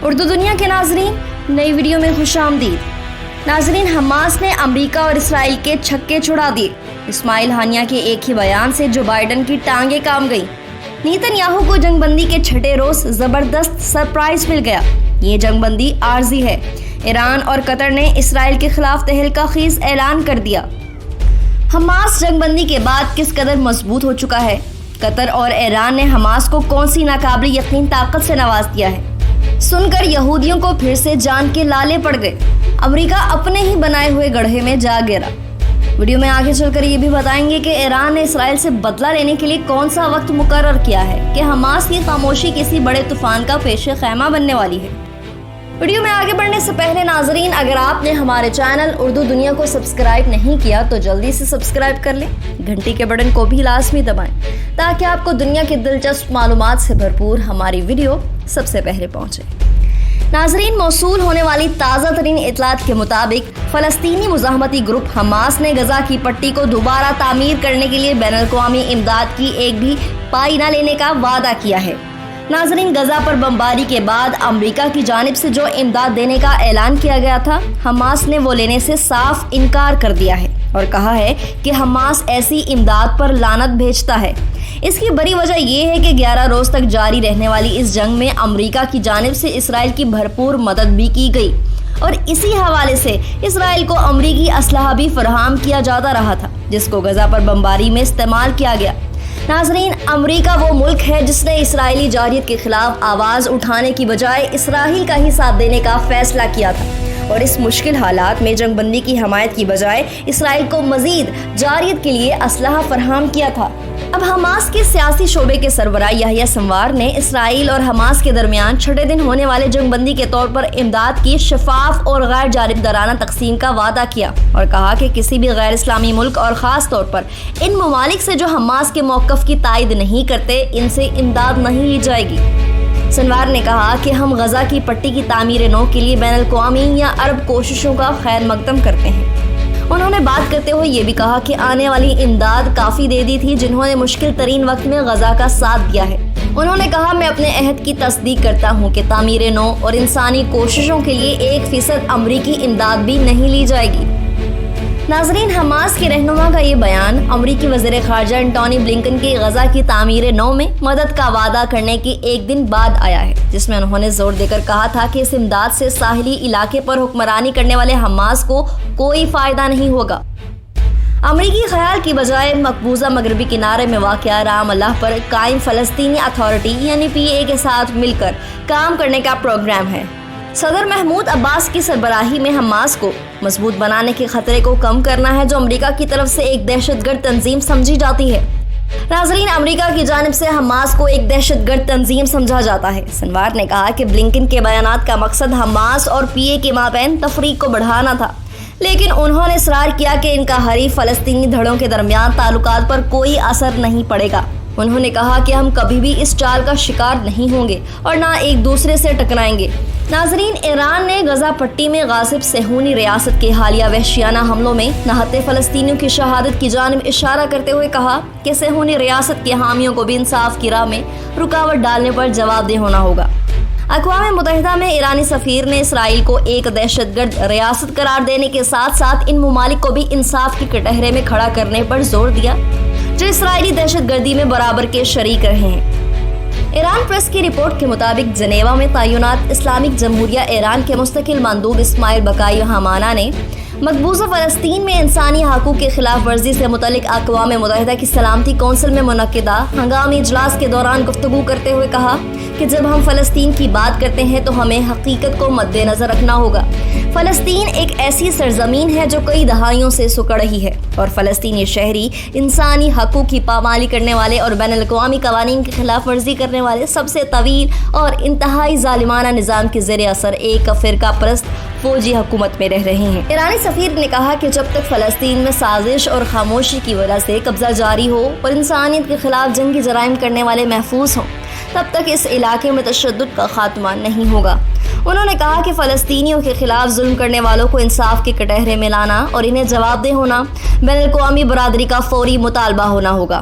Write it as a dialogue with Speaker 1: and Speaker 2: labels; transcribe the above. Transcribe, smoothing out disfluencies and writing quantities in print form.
Speaker 1: اردو دنیا کے ناظرین، نئی ویڈیو میں خوش آمدید۔ ناظرین، حماس نے امریکہ اور اسرائیل کے چھکے چھڑا دیے۔ اسماعیل ہانیہ کے ایک ہی بیان سے جو بائیڈن کی ٹانگیں کام گئی۔ نیتن یاہو کو جنگ بندی کے چھٹے روز زبردست سرپرائز مل گیا۔ یہ جنگ بندی عارضی ہے۔ ایران اور قطر نے اسرائیل کے خلاف تہلکہ خیز اعلان کر دیا۔ حماس جنگ بندی کے بعد کس قدر مضبوط ہو چکا ہے؟ قطر اور ایران نے حماس کو کون سی ناقابل یقین طاقت سے نواز دیا ہے؟ سن کر یہودیوں کو پھر سے جان کے لالے پڑ گئے۔ امریکہ اپنے ہی بنائے ہوئے گڑھے میں جا گرا۔ ویڈیو میں آگے چل کر یہ بھی بتائیں گے کہ ایران نے اسرائیل سے بدلہ لینے کے لیے کون سا وقت مقرر کیا ہے کہ حماس کی خاموشی کسی بڑے طوفان کا پیش خیمہ بننے والی ہے۔ ویڈیو میں آگے بڑھنے سے پہلے ناظرین، اگر آپ نے ہمارے چینل اردو دنیا کو سبسکرائب نہیں کیا تو جلدی سے سبسکرائب کر لیں، گھنٹی کے بٹن کو بھی لازمی دبائیں تاکہ آپ کو دنیا کی دلچسپ معلومات سے بھرپور ہماری ویڈیو سب سے پہلے پہنچے۔ ناظرین، موصول ہونے والی تازہ ترین اطلاعات کے مطابق فلسطینی مزاحمتی گروپ حماس نے غزہ کی پٹی کو دوبارہ تعمیر کرنے کے لیے بین الاقوامی امداد کی ایک بھی پائی نہ لینے کا وعدہ کیا ہے۔ ناظرین، غزہ پر بمباری کے بعد امریکہ کی جانب سے جو امداد دینے کا اعلان کیا گیا تھا، حماس نے وہ لینے سے صاف انکار کر دیا ہے اور کہا ہے کہ حماس ایسی امداد پر لعنت بھیجتا ہے۔ اس کی بڑی وجہ یہ ہے کہ 11 روز تک جاری رہنے والی اس جنگ میں امریکہ کی جانب سے اسرائیل کی بھرپور مدد بھی کی گئی اور اسی حوالے سے اسرائیل کو امریکی اسلحہ بھی فراہم کیا جاتا رہا تھا جس کو غزہ پر بمباری میں استعمال کیا گیا۔ ناظرین، امریکہ وہ ملک ہے جس نے اسرائیلی جارحیت کے خلاف آواز اٹھانے کی بجائے اسرائیل کا ہی ساتھ دینے کا فیصلہ کیا تھا اور اس مشکل حالات میں جنگ بندی کی حمایت کی بجائے اسرائیل کو مزید جارحیت کے لیے اسلحہ فراہم کیا تھا۔ اب حماس کے سیاسی شعبے کے سربراہ یحییٰ سنوار نے اسرائیل اور حماس کے درمیان چھٹے دن ہونے والے جنگ بندی کے طور پر امداد کی شفاف اور غیر جانبدارانہ تقسیم کا وعدہ کیا اور کہا کہ کسی بھی غیر اسلامی ملک اور خاص طور پر ان ممالک سے جو حماس کے موقف کی تائید نہیں کرتے، ان سے امداد نہیں لی جائے گی۔ سنوار نے کہا کہ ہم غزہ کی پٹی کی تعمیر نو کے لیے بین الاقوامی یا عرب کوششوں کا خیر مقدم کرتے ہیں۔ انہوں نے بات کرتے ہوئے یہ بھی کہا کہ آنے والی امداد کافی دے دی تھی جنہوں نے مشکل ترین وقت میں غزہ کا ساتھ دیا ہے۔ انہوں نے کہا، میں اپنے عہد کی تصدیق کرتا ہوں کہ تعمیر نو اور انسانی کوششوں کے لیے 1% امریکی امداد بھی نہیں لی جائے گی۔ ناظرین، حماس کے رہنما کا یہ بیان امریکی وزیر خارجہ انٹونی بلنکن کی غزہ کی تعمیر نو میں مدد کا وعدہ کرنے کے ایک دن بعد آیا ہے، جس میں انہوں نے زور دے کر کہا تھا کہ اس امداد سے ساحلی علاقے پر حکمرانی کرنے والے حماس کو کوئی فائدہ نہیں ہوگا۔ امریکی خیال کی بجائے مقبوضہ مغربی کنارے میں واقع رام اللہ پر قائم فلسطینی اتھارٹی یعنی PA کے ساتھ مل کر کام کرنے کا پروگرام ہے۔ صدر محمود عباس کی سربراہی میں حماس کو مضبوط بنانے کے خطرے کو کم کرنا ہے جو امریکہ کی طرف سے ایک دہشت گرد تنظیم سمجھی جاتی ہے۔ ناظرین، امریکہ کی جانب سے حماس کو ایک دہشت گرد تنظیم سمجھا جاتا ہے۔ سنوار نے کہا کہ بلنکن کے بیانات کا مقصد حماس اور PA کے مابین تفریق کو بڑھانا تھا، لیکن انہوں نے اصرار کیا کہ ان کا حریف فلسطینی دھڑوں کے درمیان تعلقات پر کوئی اثر نہیں پڑے گا۔ انہوں نے کہا کہ ہم کبھی بھی اس چال کا شکار نہیں ہوں گے اور نہ ایک دوسرے سے ٹکرائیں گے۔ ناظرین، ایران نے غزہ پٹی میں غاصب صہیونی ریاست کے حالیہ وحشیانہ حملوں میں نہتے فلسطینیوں کی شہادت کی جانب اشارہ کرتے ہوئے کہا کہ صہیونی ریاست کے حامیوں کو بھی انصاف کی راہ میں رکاوٹ ڈالنے پر جواب دہ ہونا ہوگا۔ اقوام متحدہ میں ایرانی سفیر نے اسرائیل کو ایک دہشت گرد ریاست قرار دینے کے ساتھ ساتھ ان ممالک کو بھی انصاف کے کٹہرے میں کھڑا کرنے پر زور دیا جو اسرائیلی دہشت گردی میں برابر کے شریک رہے ہیں۔ ایران پریس کی رپورٹ کے مطابق جنیوا میں تعینات اسلامک جمہوریہ ایران کے مستقل مندوب اسماعیل بقائی حمانہ نے مقبوضہ فلسطین میں انسانی حقوق کی خلاف ورزی سے متعلق اقوام متحدہ کی سلامتی کونسل میں منعقدہ ہنگامی اجلاس کے دوران گفتگو کرتے ہوئے کہا کہ جب ہم فلسطین کی بات کرتے ہیں تو ہمیں حقیقت کو مد نظر رکھنا ہوگا۔ فلسطین ایک ایسی سرزمین ہے جو کئی دہائیوں سے سکڑ رہی ہے اور فلسطینی شہری انسانی حقوق کی پامالی کرنے والے اور بین الاقوامی قوانین کی خلاف ورزی کرنے والے سب سے طویل اور انتہائی ظالمانہ نظام کے زیر اثر ایک فرقہ پرست فوجی حکومت میں رہ رہے ہیں۔ ایرانی سفیر نے کہا کہ جب تک فلسطین میں سازش اور خاموشی کی وجہ سے قبضہ جاری ہو اور انسانیت کے خلاف جنگی جرائم کرنے والے محفوظ ہوں، تب تک اس علاقے میں تشدد کا خاتمہ نہیں ہوگا۔ انہوں نے کہا کہ فلسطینیوں کے خلاف ظلم کرنے والوں کو انصاف کے کٹہرے میں لانا اور انہیں جواب دہ ہونا بین الاقوامی برادری کا فوری مطالبہ ہونا ہوگا۔